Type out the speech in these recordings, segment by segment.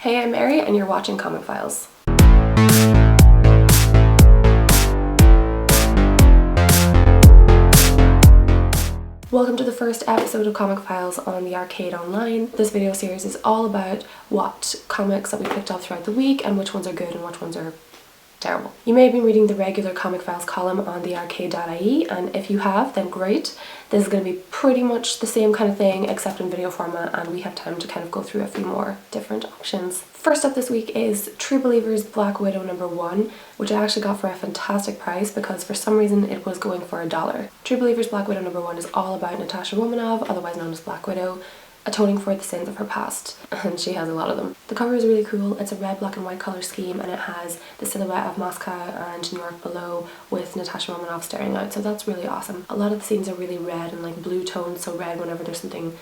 Hey, I'm Mary and you're watching Comicphiles. Welcome to the first episode of Comicphiles on the Arcade Online. This video series is all about what comics that we picked up throughout the week and which ones are good and which ones are terrible. You may have been reading the regular Comicphiles column on the arcade.ie, and if you have, then great. This is going to be pretty much the same kind of thing except in video format, and we have time to kind of go through a few more different options. First up this week is True Believers Black Widow #1, which I actually got for a fantastic price because for some reason it was going for $1. True Believers Black Widow #1 is all about Natasha Romanoff, otherwise known as Black Widow, atoning for the sins of her past, and she has a lot of them. The cover is really cool. It's a red, black and white colour scheme, and it has the silhouette of Moscow and New York below with Natasha Romanoff staring out, so that's really awesome. A lot of the scenes are really red and like blue tones, so red whenever there's something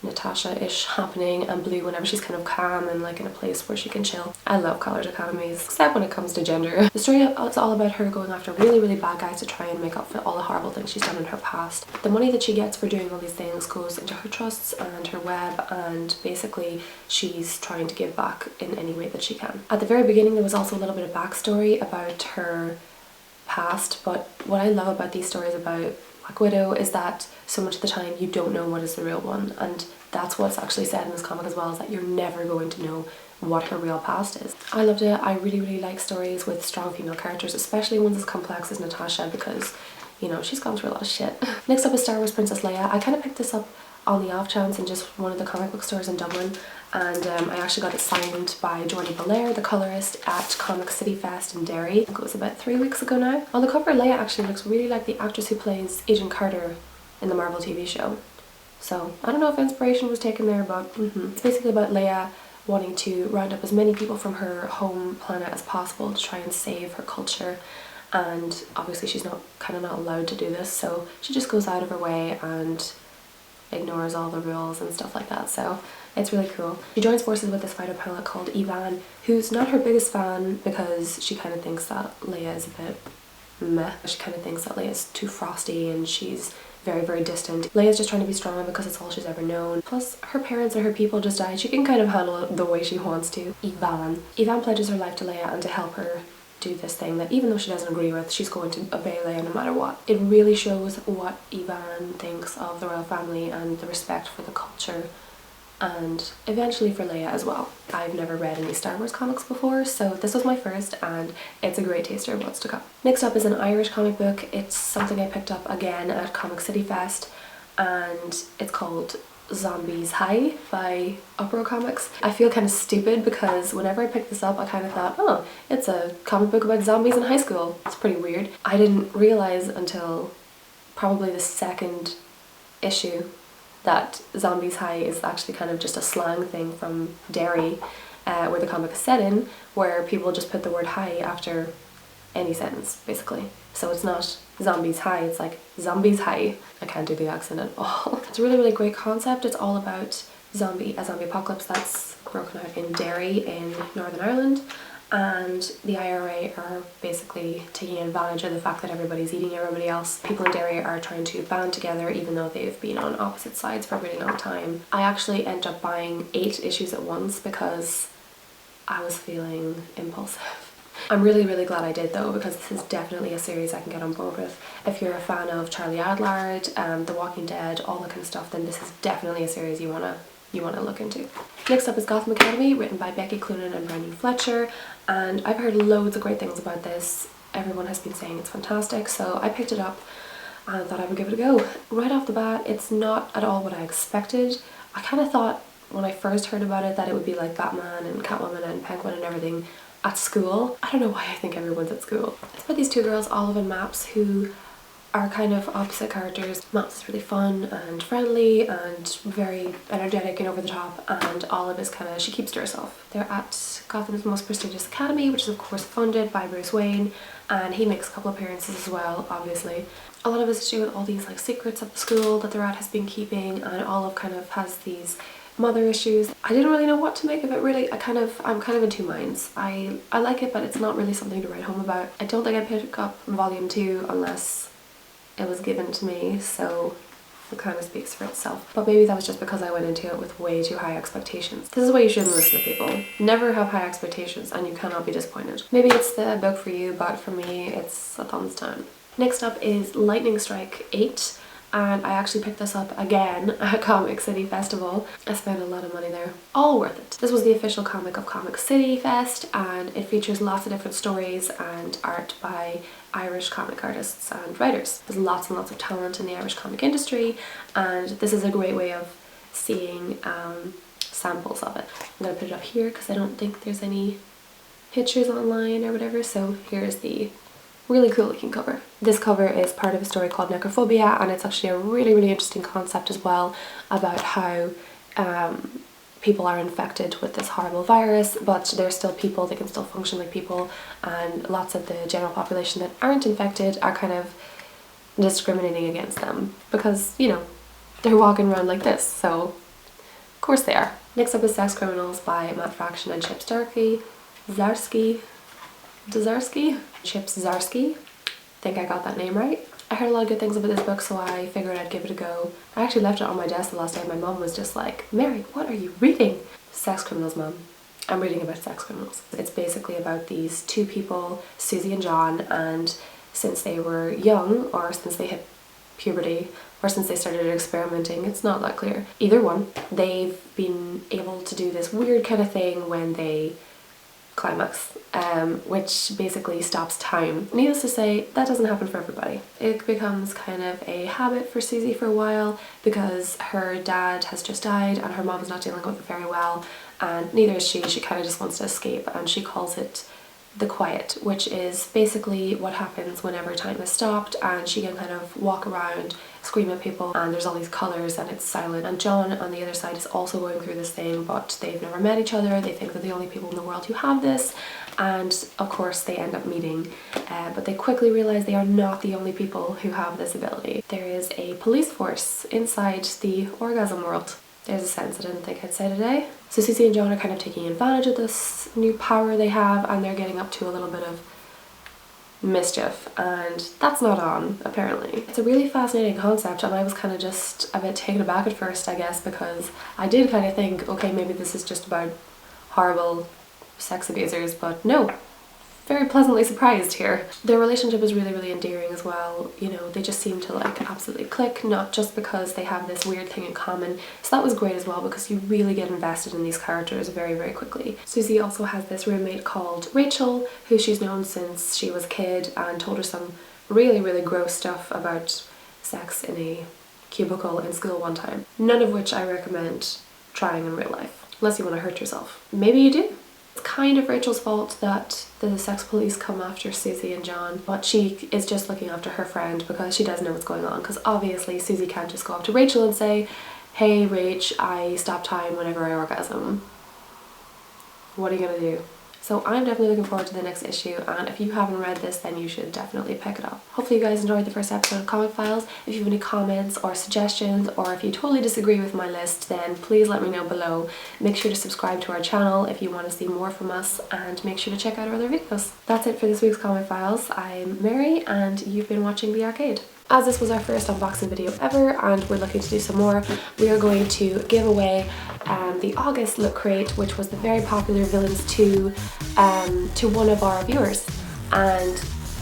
Natasha-ish happening and blue whenever she's kind of calm and like in a place where she can chill. I love colours academies, except when it comes to gender. The story is all about her going after really bad guys to try and make up for all the horrible things she's done in her past. The money that she gets for doing all these things goes into her trusts and her web, and basically she's trying to give back in any way that she can. At the very beginning there was also a little bit of backstory about her past, but what I love about these stories about Black Widow is that so much of the time you don't know what is the real one, and that's what's actually said in this comic as well, is that you're never going to know what her real past is. I loved it. I really like stories with strong female characters, especially ones as complex as Natasha, because, you know, she's gone through a lot of shit. Next up is Star Wars Princess Leia. I kind of picked this up on the off chance in just one of the comic book stores in Dublin, and I actually got it signed by Jordan Belair, the colorist, at Comic City Fest in Derry. I think it was about 3 weeks ago now. On the cover, Leia actually looks really like the actress who plays Agent Carter in the Marvel TV show. So I don't know if inspiration was taken there, but it's basically about Leia wanting to round up as many people from her home planet as possible to try and save her culture, and obviously she's not allowed to do this, so she just goes out of her way and ignores all the rules and stuff like that, so it's really cool. She joins forces with this fighter pilot called Ivan, who's not her biggest fan because she kind of thinks that Leia is a bit meh. She kind of thinks that Leia's too frosty and she's very distant. Leia's just trying to be strong because it's all she's ever known. Plus, her parents or her people just died. She can kind of handle it the way she wants to. Ivan pledges her life to Leia and to help her do this thing that even though she doesn't agree with, she's going to obey Leia no matter what. It really shows what Ivan thinks of the royal family and the respect for the culture, and eventually for Leia as well. I've never read any Star Wars comics before, so this was my first, and it's a great taster of what's to come. Next up is an Irish comic book. It's something I picked up again at Comic City Fest, and it's called Zombies High by Uproar Comics. I feel kind of stupid because whenever I picked this up I kind of thought, oh, it's a comic book about zombies in high school. It's pretty weird. I didn't realize until probably the second issue that Zombies High is actually kind of just a slang thing from Derry, where the comic is set in, where people just put the word high after any sentence, basically. So it's not Zombies High, it's like Zombies High. I can't do the accent at all. It's a really great concept. It's all about a zombie apocalypse that's broken out in Derry in Northern Ireland, and the IRA are basically taking advantage of the fact that everybody's eating everybody else. People in Derry are trying to band together even though they've been on opposite sides for a really long time. I actually ended up buying 8 issues at once because I was feeling impulsive. I'm really glad I did though, because this is definitely a series I can get on board with. If you're a fan of Charlie Adlard, The Walking Dead, all that kind of stuff, then this is definitely a series you wanna look into. Next up is Gotham Academy, written by Becky Cloonan and Brendan Fletcher, and I've heard loads of great things about this. Everyone has been saying it's fantastic, so I picked it up and thought I would give it a go. Right off the bat, it's not at all what I expected. I kind of thought when I first heard about it that it would be like Batman and Catwoman and Penguin and everything at school. I don't know why I think everyone's at school. It's about these 2 girls, Olive and Maps, who are kind of opposite characters. Maps is really fun and friendly and very energetic and over the top, and Olive is she keeps to herself. They're at Gotham's most prestigious academy, which is of course funded by Bruce Wayne, and he makes a couple appearances as well, obviously. A lot of it's to do with all these like secrets that the school that they're at has been keeping, and Olive kind of has these mother issues. I didn't really know what to make of it really. I'm kind of in 2 minds. I like it, but it's not really something to write home about. I don't think I'd pick up volume 2 unless it was given to me, so It kind of speaks for itself. But maybe that was just because I went into it with way too high expectations. This is why you shouldn't listen to people. Never have high expectations and you cannot be disappointed. Maybe it's the book for you, but for me it's a thumbs down. Next up is Lightning Strike 8. And I actually picked this up again at Comic City Festival. I spent a lot of money there. All worth it. This was the official comic of Comic City Fest, and it features lots of different stories and art by Irish comic artists and writers. There's lots and lots of talent in the Irish comic industry, and this is a great way of seeing samples of it. I'm going to put it up here because I don't think there's any pictures online or whatever, so here's the really cool looking cover. This cover is part of a story called Necrophobia, and it's actually a really interesting concept as well about how people are infected with this horrible virus, but they're still people, they can still function like people, and lots of the general population that aren't infected are kind of discriminating against them because, you know, they're walking around like this, so of course they are. Next up is Sex Criminals by Matt Fraction and Chip Zdarsky. Chip Zdarsky. I think I got that name right. I heard a lot of good things about this book, so I figured I'd give it a go. I actually left it on my desk the last day. My mom was just like, Mary, what are you reading? Sex Criminals, Mom. I'm reading about sex criminals. It's basically about these two people, Susie and John, and since they were young, or since they hit puberty, or since they started experimenting, it's not that clear. Either one, they've been able to do this weird kind of thing when they climax, which basically stops time. Needless to say, that doesn't happen for everybody. It becomes kind of a habit for Susie for a while because her dad has just died and her mom's not dealing with it very well, and neither is she. She kind of just wants to escape, and she calls it the quiet, which is basically what happens whenever time is stopped and she can kind of walk around, scream at people, and there's all these colours and it's silent. And John on the other side is also going through this thing, but they've never met each other. They think they're the only people in the world who have this, and of course they end up meeting, but they quickly realise they are not the only people who have this ability. There is a police force inside the orgasm world. There's a sentence I didn't think I'd say today. So Susie and John are kind of taking advantage of this new power they have, and they're getting up to a little bit of mischief, and that's not on, apparently. It's a really fascinating concept, and I was kind of just a bit taken aback at first, I guess, because I did kind of think, okay, maybe this is just about horrible sex abusers, but no. Very pleasantly surprised here. Their relationship is really endearing as well. You know, they just seem to like absolutely click, not just because they have this weird thing in common. So that was great as well, because you really get invested in these characters very quickly. Susie also has this roommate called Rachel, who she's known since she was a kid, and told her some really gross stuff about sex in a cubicle in school one time. None of which I recommend trying in real life, unless you want to hurt yourself. Maybe you do. It's kind of Rachel's fault that the sex police come after Susie and John, but she is just looking after her friend because she doesn't know what's going on, because obviously Susie can't just go up to Rachel and say, hey Rach, I stop time whenever I orgasm. What are you gonna do? So I'm definitely looking forward to the next issue, and if you haven't read this, then you should definitely pick it up. Hopefully you guys enjoyed the first episode of Comic Files. If you have any comments or suggestions, or if you totally disagree with my list, then please let me know below. Make sure to subscribe to our channel if you want to see more from us, and make sure to check out our other videos. That's it for this week's Comic Files. I'm Mary, and you've been watching The Arcade. As this was our first unboxing video ever, and we're looking to do some more, we are going to give away the August Loot Crate, which was the very popular Villains 2, to one of our viewers. And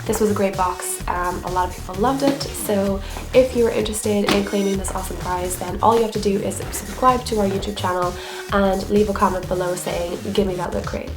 this was a great box. A lot of people loved it, so if you're interested in claiming this awesome prize, then all you have to do is subscribe to our YouTube channel and leave a comment below saying, give me that Loot Crate.